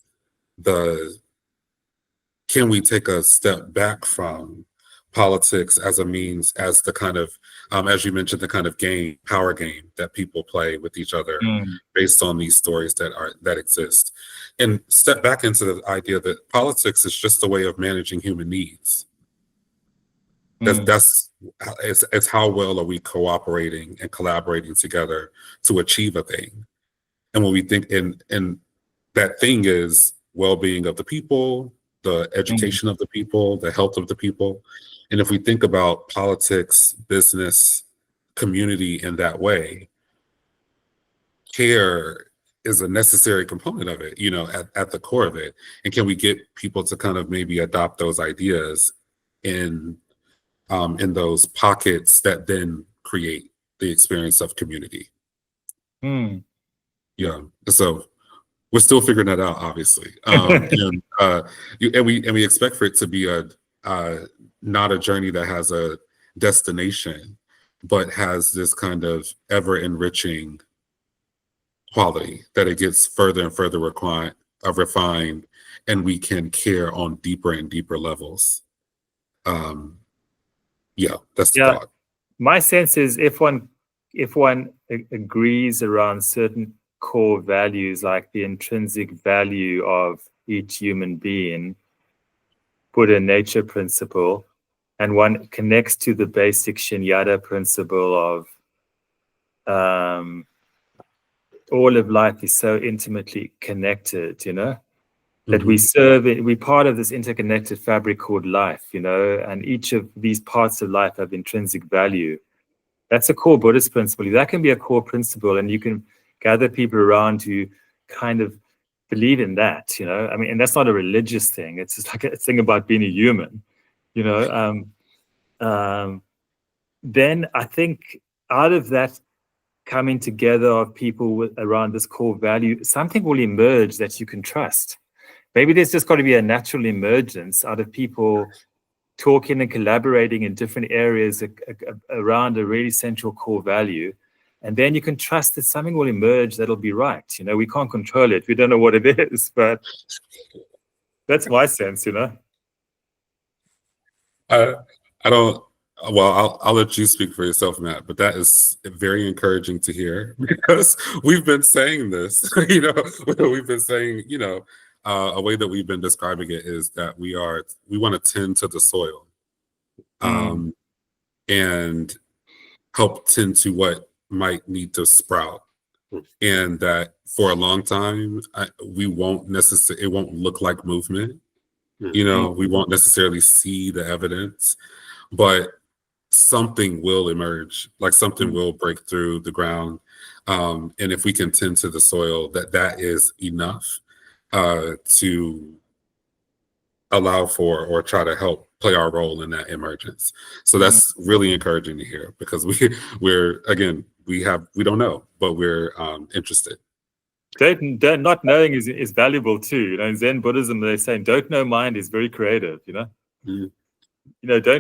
can we take a step back from politics as a means, as the kind of, as you mentioned, the kind of power game that people play with each other based on these stories that exist, and step back into the idea that politics is just a way of managing human needs. It's how well are we cooperating and collaborating together to achieve a thing. And when we think in that thing is well-being of the people, the education of the people, the health of the people. And if we think about politics, business, community in that way, care is a necessary component of it, at the core of it. And can we get people to kind of maybe adopt those ideas in those pockets that then create the experience of community? Yeah. So we're still figuring that out, obviously, and we expect for it to be not a journey that has a destination, but has this kind of ever enriching quality that it gets further and further refined, and we can care on deeper and deeper levels. That's the thought. My sense is if one agrees around certain core values, like the intrinsic value of each human being, Buddha nature principle, and one connects to the basic Shunyata principle of all of life is so intimately connected, that we're part of this interconnected fabric called life, and each of these parts of life have intrinsic value. That's a core Buddhist principle. That can be a core principle, and you can gather people around who kind of believe in that, and that's not a religious thing. It's just like a thing about being a human, then I think out of that coming together of people around this core value, something will emerge that you can trust. Maybe there's just got to be a natural emergence out of people talking and collaborating in different areas around a really central core value. And then you can trust that something will emerge that'll be right. We can't control it. We don't know what it is, but that's my sense, I don't, well, I'll let you speak for yourself, Matt, but that is very encouraging to hear, because we've been saying this, we've been saying, a way that we've been describing it is that we want to tend to the soil, and help tend to what might need to sprout. And that for a long time, it won't look like movement. We won't necessarily see the evidence, but something will emerge, like something will break through the ground. And if we can tend to the soil, that is enough to allow for or try to help play our role in that emergence. So that's really encouraging to hear, because we're again, we don't know, but we're interested. Not knowing is valuable too. In Zen Buddhism, they say don't know mind is very creative. Don't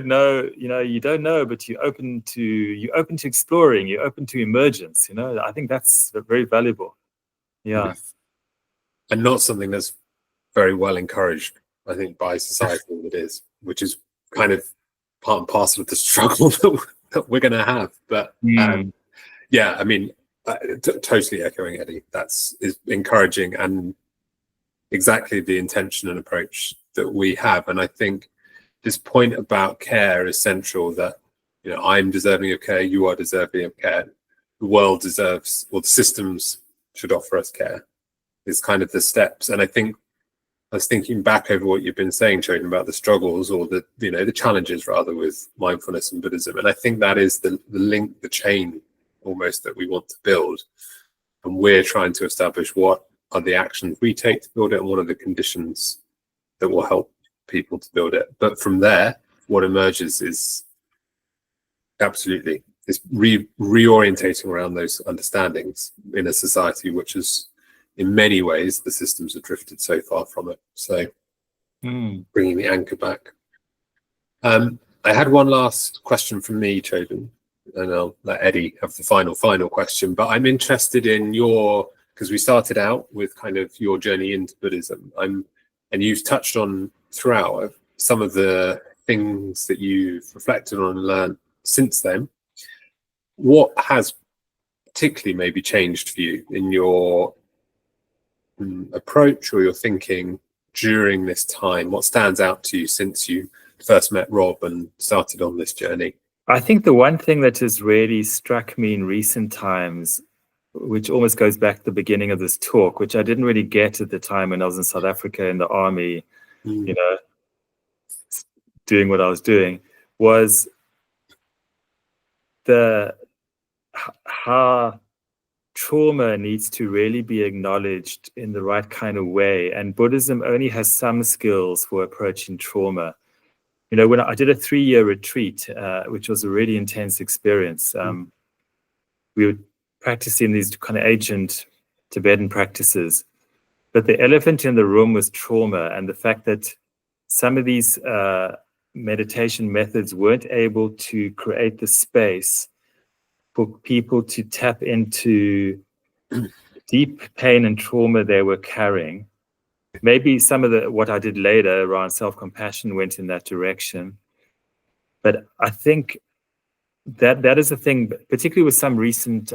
know. You don't know, but you're open to exploring. You're open to emergence. I think that's very valuable. Yeah, yes. And not something that's very well encouraged, I think, by society. It is, which is kind of part and parcel of the struggle that we're going to have. But yeah, I mean, totally echoing Eddie. Is encouraging and exactly the intention and approach that we have. And I think this point about care is central, that I'm deserving of care, you are deserving of care, the world deserves, or the systems should offer us care, is kind of the steps. And I think I was thinking back over what you've been saying, Choden, about the struggles, or the challenges rather, with mindfulness and Buddhism. And I think that is the link, the chain almost, that we want to build. And we're trying to establish what are the actions we take to build it, and what are the conditions that will help people to build it. But from there, what emerges is absolutely it's reorientating around those understandings in a society which is, in many ways, the systems have drifted so far from it. So bringing the anchor back. I had one last question from me, Choden, and I'll let Eddie have the final question. But I'm interested in because we started out with kind of your journey into Buddhism. And you've touched on throughout some of the things that you've reflected on and learned since then. What has particularly maybe changed for you in your approach or your thinking during this time? What stands out to you since you first met Rob and started on this journey? I think the one thing that has really struck me in recent times, which almost goes back to the beginning of this talk, which I didn't really get at the time when I was in South Africa in the army, you know, doing what I was doing, was how trauma needs to really be acknowledged in the right kind of way. And Buddhism only has some skills for approaching trauma. You know, when I did a 3-year retreat, which was a really intense experience, we were practicing these kind of ancient Tibetan practices. But the elephant in the room was trauma, and the fact that some of these meditation methods weren't able to create the space for people to tap into deep pain and trauma they were carrying. Maybe some of what I did later around self-compassion went in that direction. But I think that is the thing, particularly with some recent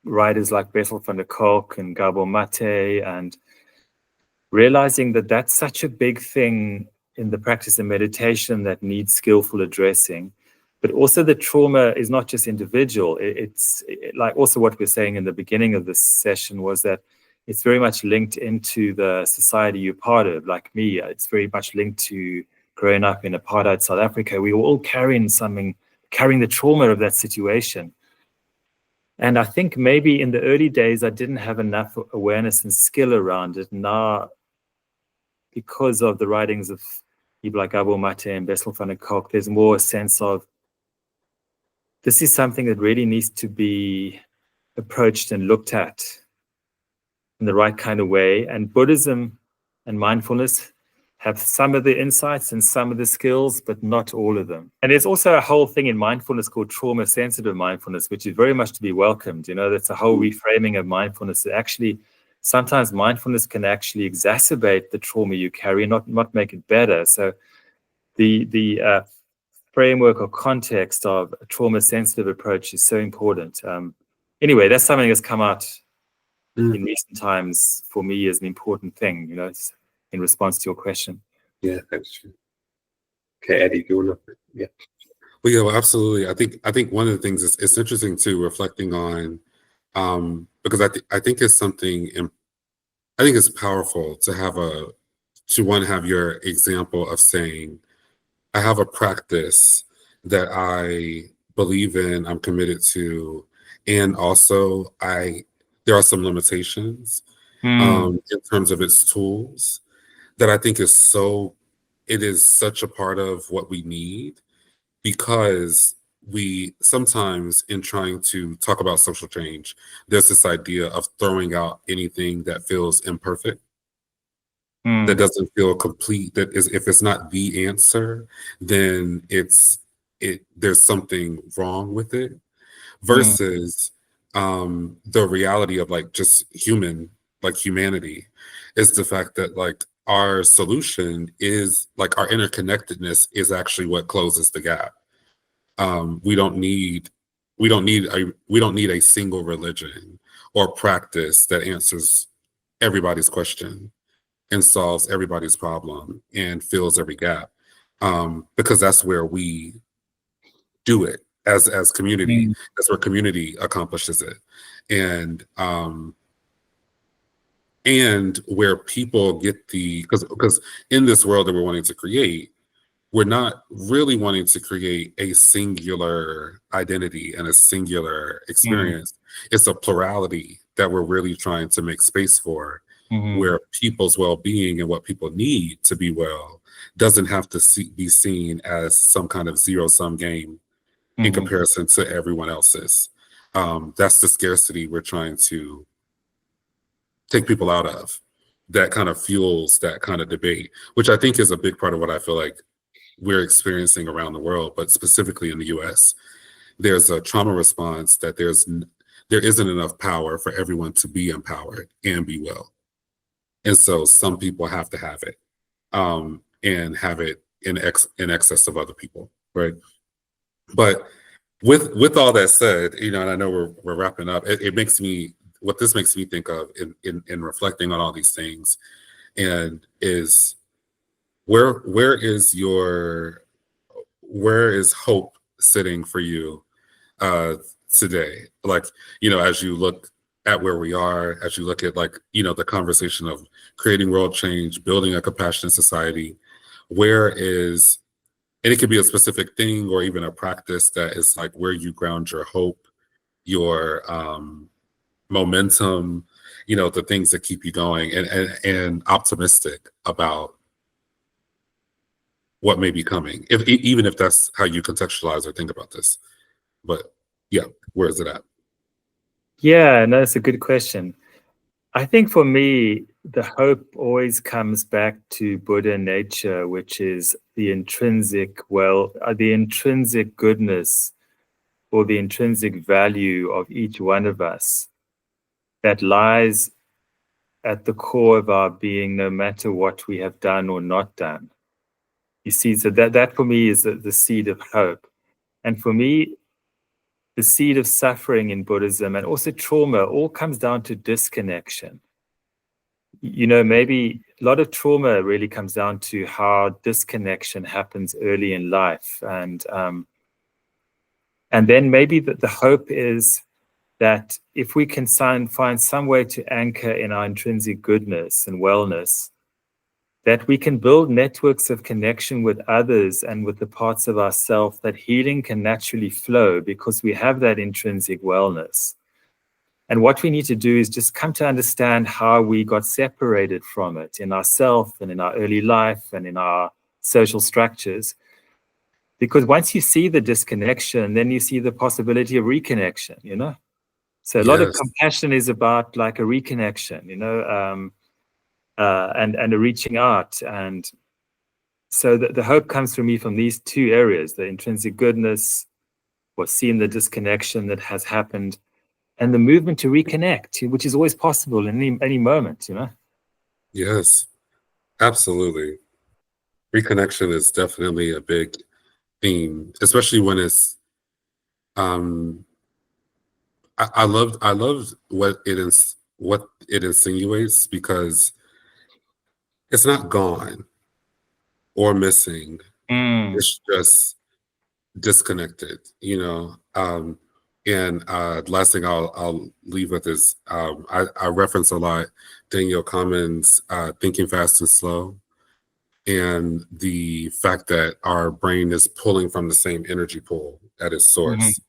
writers like Bessel van der Kolk and Gabor Mate, and realizing that that's such a big thing in the practice of meditation that needs skillful addressing. But also the trauma is not just individual. It's like also what we're saying in the beginning of this session was that it's very much linked into the society you're part of. Like me, it's very much linked to growing up in apartheid South Africa. We were all carrying the trauma of that situation. And I think maybe in the early days, I didn't have enough awareness and skill around it. Now, because of the writings of people like Gabor Mate and Bessel van der Kolk, there's more a sense of this is something that really needs to be approached and looked at in the right kind of way. And Buddhism and mindfulness have some of the insights and some of the skills, but not all of them. And there's also a whole thing in mindfulness called trauma-sensitive mindfulness, which is very much to be welcomed. You know, that's a whole reframing of mindfulness. Actually, sometimes mindfulness can actually exacerbate the trauma you carry, not make it better. So the framework or context of a trauma-sensitive approach is so important. Anyway, that's something that's come out in recent times for me as an important thing, you know, in response to your question. Yeah, thanks. Okay, Eddie, do you want to? Yeah. Well, yeah, well, absolutely. I think one of the things is it's interesting too, reflecting on, because I think it's something. I think it's powerful to have have your example of saying, I have a practice that I believe in, I'm committed to, and also there are some limitations in terms of its tools that I think it is such a part of what we need, because we sometimes, in trying to talk about social change, there's this idea of throwing out anything that feels imperfect, that doesn't feel complete, that is, if it's not the answer, then there's something wrong with it, versus the reality of like just humanity is the fact that like our solution is like our interconnectedness is actually what closes the gap. We don't need a single religion or practice that answers everybody's question and solves everybody's problem and fills every gap, because that's where we do it as community. That's where community accomplishes it, and where people get because in this world that we're wanting to create, we're not really wanting to create a singular identity and a singular experience. It's a plurality that we're really trying to make space for. where people's well-being and what people need to be well doesn't have to be seen as some kind of zero-sum game in comparison to everyone else's. That's the scarcity we're trying to take people out of. That kind of fuels that kind of debate, which I think is a big part of what I feel like we're experiencing around the world, but specifically in the US. There's a trauma response that there isn't enough power for everyone to be empowered and be well. And so some people have to have it, and have it in excess of other people, right? But with all that said, and I know we're wrapping up. What this makes me think of in reflecting on all these things, and is where is hope sitting for you today? Like, as you look at where we are, as you look at the conversation of creating world change, building a compassionate society, and it could be a specific thing or even a practice that is like where you ground your hope, your momentum, the things that keep you going and optimistic about what may be coming, even if that's how you contextualize or think about this. But yeah, where is it at? Yeah, no, it's a good question. I think for me, the hope always comes back to Buddha nature, which is the intrinsic goodness or the intrinsic value of each one of us that lies at the core of our being, no matter what we have done or not done. You see, so that for me is the seed of hope. And for me, the seed of suffering in Buddhism and also trauma all comes down to disconnection. Maybe a lot of trauma really comes down to how disconnection happens early in life. And then maybe the hope is that if we can find some way to anchor in our intrinsic goodness and wellness, that we can build networks of connection with others and with the parts of ourselves that healing can naturally flow because we have that intrinsic wellness. And what we need to do is just come to understand how we got separated from it in ourselves and in our early life and in our social structures. Because once you see the disconnection, then you see the possibility of reconnection, So a lot of compassion is about like a reconnection, and a reaching out. And so the hope comes for me from these two areas, the intrinsic goodness, or seeing the disconnection that has happened, and the movement to reconnect, which is always possible in any moment, Yes, absolutely. Reconnection is definitely a big theme, especially when it's I loved what it insinuates, because it's not gone or missing. It's just disconnected, and last thing I'll leave with is I reference a lot Daniel Kahneman's Thinking Fast and Slow, and the fact that our brain is pulling from the same energy pool at its source.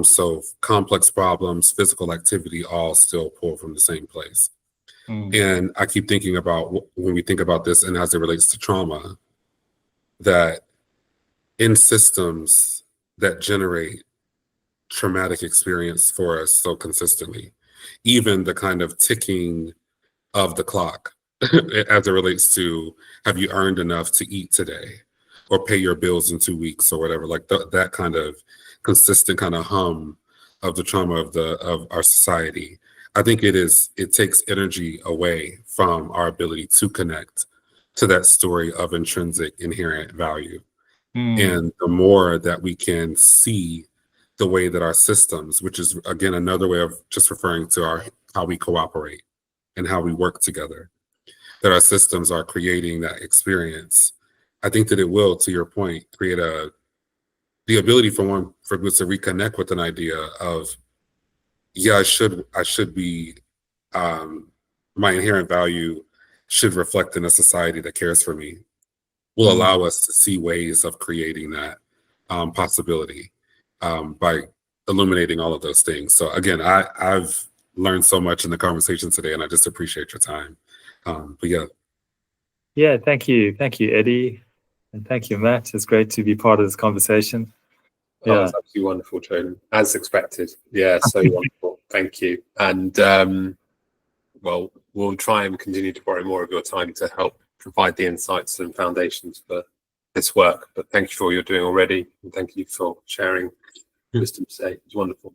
So complex problems, physical activity, all still pull from the same place. And I keep thinking about when we think about this and as it relates to trauma, that in systems that generate traumatic experience for us so consistently, even the kind of ticking of the clock as it relates to, have you earned enough to eat today or pay your bills in 2 weeks or whatever, like that kind of consistent kind of hum of the trauma of our society. I think it takes energy away from our ability to connect to that story of intrinsic inherent value. And the more that we can see the way that our systems, which is again another way of just referring to how we cooperate and how we work together, that our systems are creating that experience, I think that it will, to your point, create the ability for us to reconnect with an idea of, yeah, I should be, my inherent value should reflect in a society that cares for me, will allow us to see ways of creating that possibility by illuminating all of those things. So again, I've learned so much in the conversation today, and I just appreciate your time. But yeah. Yeah, thank you, Eddie, and thank you, Matt. It's great to be part of this conversation. Oh, it's absolutely wonderful, Choden, as expected. Yeah, so wonderful. Thank you. And well, we'll try and continue to borrow more of your time to help provide the insights and foundations for this work. But thank you for all you're doing already, and thank you for sharing wisdom today. It's wonderful.